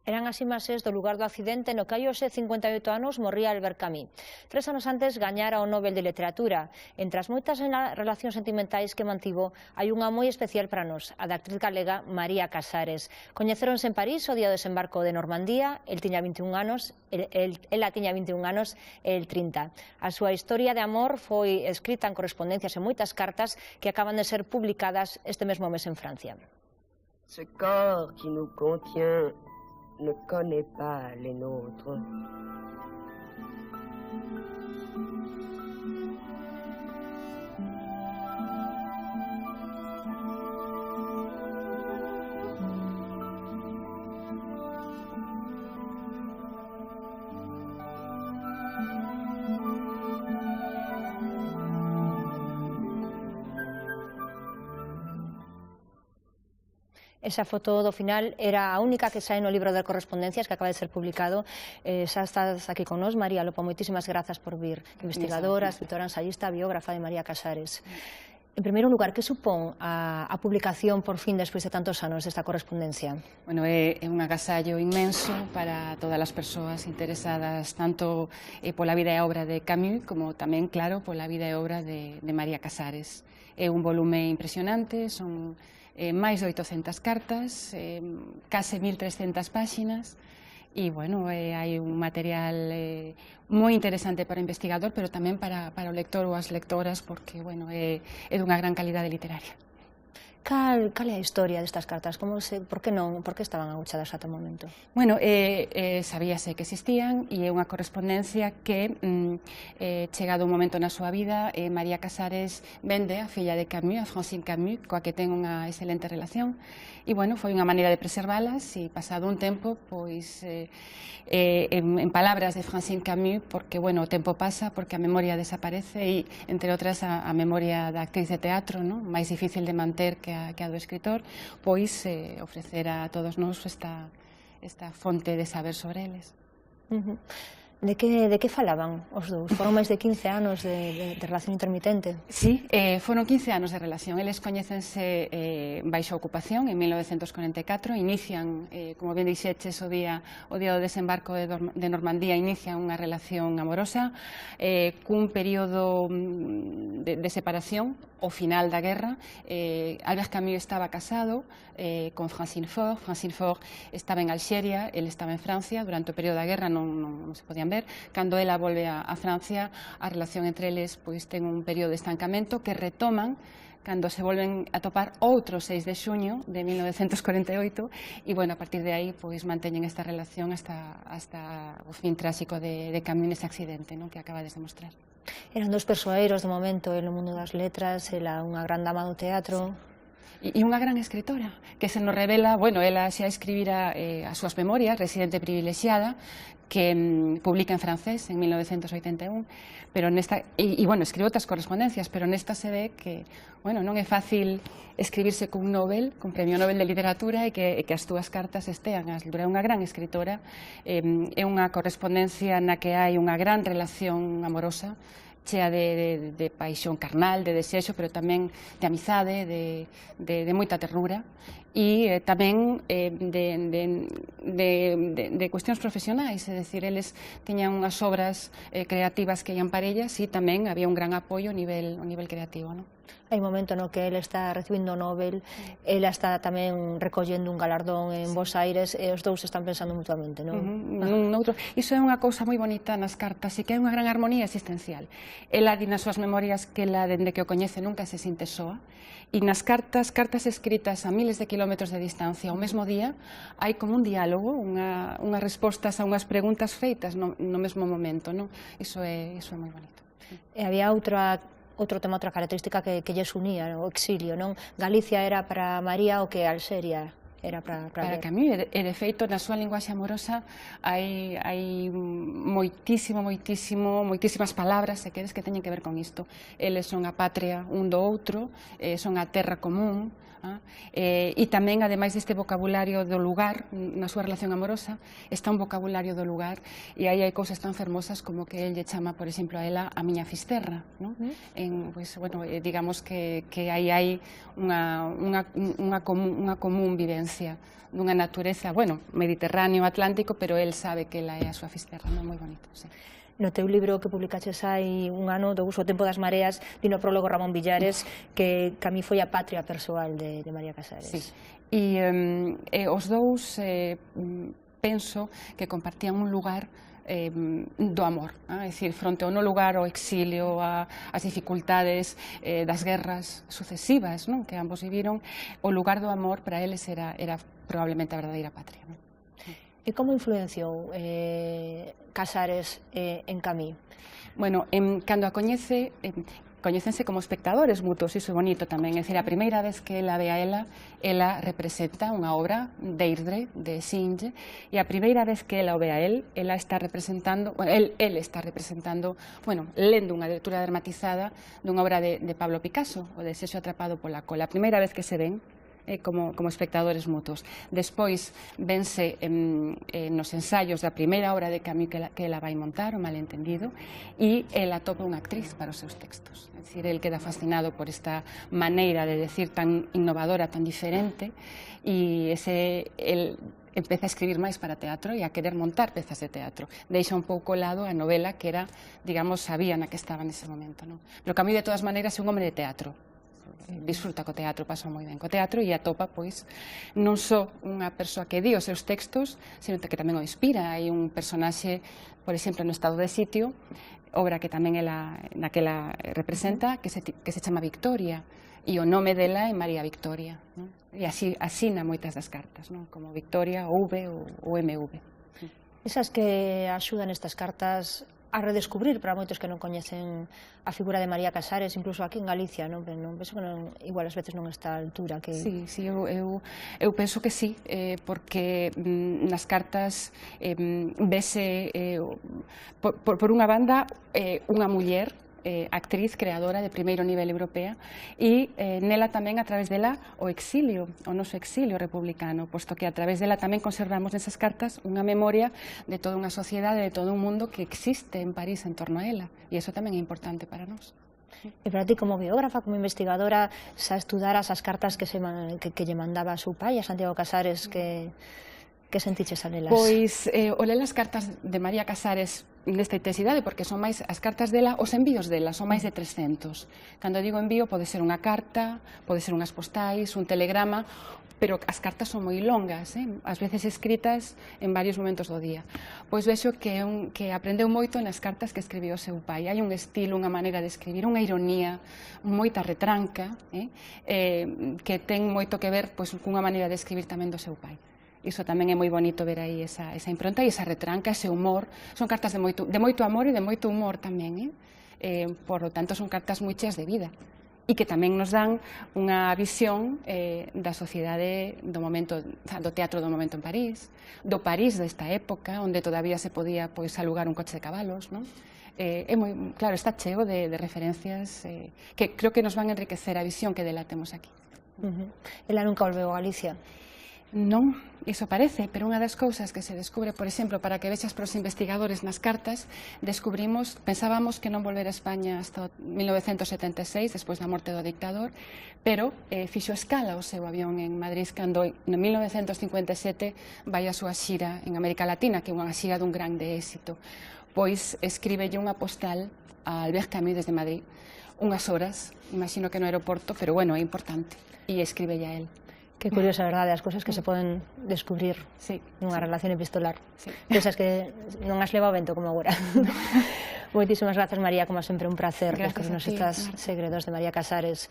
Eran as imaxes do lugar do accidente no que hai hoxe 58 anos morría Albert Camus. 3 anos antes gañara o Nobel de Literatura. Entre as moitas relacións sentimentais que mantivo, hai unha moi especial para nós, a da actriz galega María Casares. Coñeceronse en París o día do desembarco de Normandía, ela tiña 21 anos e el 30. A súa historia de amor foi escrita en correspondencias e moitas cartas que acaban de ser publicadas este mesmo mes en Francia. Ce corps qui nous contient ne connaît pas les nôtres. Esa foto do final era a única que sae no libro de correspondencias que acaba de ser publicado. Xa estás aquí con nós, María Lopo, moitísimas grazas por vir. Investigadora, escritora, ensayista, biógrafa de María Casares. En primeiro lugar, que supón a publicación por fin despois de tantos anos desta correspondencia? Bueno, é un agasallo inmenso para todas as persoas interesadas tanto pola vida e obra de Camus como tamén, claro, pola vida e obra de María Casares. É un volume impresionante, son máis de 800 cartas, case 1300 páxinas, e, bueno, hai un material moi interesante para o investigador, pero tamén para o lector ou as lectoras, porque, bueno, é dunha gran calidade literaria. Cal é a historia destas cartas? Por que estaban agochadas ata o momento? Bueno, sabíase que existían e é unha correspondencia que, chegado un momento na súa vida, María Casares vende a filla de Camus, a Francine Camus, coa que ten unha excelente relación, e, bueno, foi unha maneira de preservalas e, pasado un tempo, pois, en palabras de Francine Camus, porque, bueno, o tempo pasa, porque a memoria desaparece e, entre outras, a memoria da actriz de teatro, non? Máis difícil de manter que a do escritor, pois ofrecer a todos nós esta fonte de saber sobre eles. De que falaban os dous? Foron máis de 15 anos de relación intermitente? Sí, foron 15 anos de relación. Eles coñécense baixo ocupación en 1944, inician, como ben dixeches, o día do desembarco de Normandía, inician unha relación amorosa, cun período de separación ao final da guerra. Albert Camus estaba casado con Francine Faure. Francine Faure estaba en Alxeria, ele estaba en Francia. Durante o período da guerra non se podían ver. Cando ela volve a Francia, a relación entre eles pois ten un período de estancamento que retoman cando se volven a topar outro 6 de xuño de 1948 e, bueno, a partir de aí pois manteñen esta relación hasta o fin tráxico de Camus nese accidente, que acabades de mostrar. Eran dos persoeiros de momento no mundo das letras, ela unha gran dama do teatro. E unha gran escritora, que se nos revela, bueno, ela xa escribira as súas memorias, Residente privilexiada, que publica en francés en 1981, pero bueno, escribe outras correspondencias, pero nesta se ve que, bueno, non é fácil escribirse cun Nobel, cun Premio Nobel de Literatura e que as túas cartas estean. É unha gran escritora, é unha correspondencia na que hai unha gran relación amorosa, chea de paixón carnal, de desexo, pero tamén de amizade, de moita ternura, e tamén de cuestións profesionais, é dicir, eles tiñan unhas obras creativas que ian parellas e tamén había un gran apoio a nivel creativo, non? Hai un momento no que ele está recibindo o Nobel, ela está tamén recollendo un galardón en Bos Aires e os dous están pensando mutuamente, non? Iso é unha cousa moi bonita nas cartas e que hai unha gran armonía existencial. Ela di nas súas memorias que ela, dende que o coñece, nunca se sinte soa, e nas cartas escritas a miles de kilómetros de distancia ao mesmo día, hai como un diálogo, unhas respostas a unhas preguntas feitas no mesmo momento, non? Iso é moi bonito. E había outro tema, outra característica que lles unía, o exilio, non? Galicia era para María o que Alxeria era para Camus, e de feito na súa linguaxe amorosa hai moitísimas palabras, se queres, que teñen que ver con isto. Eles son a patria un do outro, son a terra común, e tamén, ademais deste vocabulario do lugar, na súa relación amorosa, está un vocabulario do lugar, e aí hai cousas tan fermosas como que el lle chama, por exemplo, a ela a miña fisterra, digamos que aí hai unha común vivencia. exuberancia dunha natureza, bueno, mediterráneo, atlántico, pero el sabe que ela é a súa fisterra, non? Moi bonito, sí. No teu libro que publicaches hai un ano, do uso o tempo das mareas, dino prólogo Ramón Villares, que a mí foi a patria persoal de María Casares. Sí. E os dous penso que compartían un lugar do amor, é dicir, fronte ao no lugar, ao exilio, ás dificultades das guerras sucesivas que ambos viviron, o lugar do amor para eles era probablemente a verdadeira patria. E como influenciou Casares en Camí? Bueno, cando a coñécense como espectadores mutuos, iso é bonito tamén, é dicir, a primeira vez que ela ve a ela representa unha obra de Deirdre, de Synge, e a primeira vez que ela o ve a ela está representando, el está representando, bueno, lendo unha lectura dramatizada dunha obra de Pablo Picasso, o Desexo atrapado pola cola. A primeira vez que se ven como espectadores mutuos. Despois vense nos ensaios da primeira obra de Camus que ela vai montar, o Malentendido, e ela atopa unha actriz para os seus textos. É dicir, el queda fascinado por esta maneira de decir tan innovadora, tan diferente, e el empeza a escribir máis para teatro e a querer montar pezas de teatro. Deixa un pouco ao lado a novela que era, digamos, sabía na que estaba nese momento. Pero Camus, de todas maneiras, é un home de teatro. Disfruta co teatro, pasa moi ben co teatro e atopa, pois, non só unha persoa que di os seus textos, sino que tamén o inspira. Hai un personaxe, por exemplo, no Estado de Sitio, obra que tamén naquela representa, que se chama Victoria, e o nome dela é María Victoria, e así asina moitas das cartas, como Victoria, o V ou MV. Esas que axudan estas cartas a redescubrir para moitos que non coñecen a figura de María Casares, incluso aquí en Galicia, non penso que igual ás veces non está a altura que... Sí, eu penso que sí, porque nas cartas vese, por unha banda, unha muller, actriz, creadora de primeiro nivel europea, e nela tamén, a través dela, o exilio, o noso exilio republicano, posto que a través dela tamén conservamos nesas cartas unha memoria de toda unha sociedade, de todo un mundo que existe en París en torno a ela, e iso tamén é importante para nós. E para ti, como biógrafa, como investigadora, xa estudaras as cartas que lle mandaba a seu pai, a Santiago Casares, que sentiches a lelas? Pois, o ler as cartas de María Casares nesta intensidade, porque son máis as cartas dela, os envíos dela, son máis de 300. Cando digo envío, pode ser unha carta, pode ser unhas postais, un telegrama, pero as cartas son moi longas, ás veces escritas en varios momentos do día. Pois vexo que aprendeu moito nas cartas que escribiu o seu pai. Hai un estilo, unha maneira de escribir, unha ironía, moita retranca, que ten moito que ver cunha maneira de escribir tamén do seu pai. Iso tamén é moi bonito ver aí esa impronta e esa retranca, ese humor. Son cartas de moito amor e de moito humor tamén, por lo tanto son cartas moi cheas de vida e que tamén nos dan unha visión da sociedade do momento, do teatro do momento en París, do París desta época, onde todavía se podía alugar un coche de cabalos, non? É moi, claro, está cheo de referencias que creo que nos van a enriquecer a visión que dela temos aquí. Ela nunca volveu a Galicia? Non, iso parece, pero unha das cousas que se descubre, por exemplo, para que vexas para os investigadores nas cartas, pensábamos que non volver a España hasta 1976, despois da morte do dictador, pero fixo escala o seu avión en Madrid cando en 1957 vai a súa xira en América Latina, que é unha xira dun grande éxito. Pois escríbelle unha postal a Albert Camus desde Madrid, unhas horas, imagino que no aeroporto, pero bueno, é importante, e escríbelle a él. Que curiosa, verdade, as cousas que se poden descubrir nunha relación epistolar. Cousas que non as leva o vento como agora. Moitísimas grazas, María, como sempre un placer descubrirnos estes segredos de María Casares.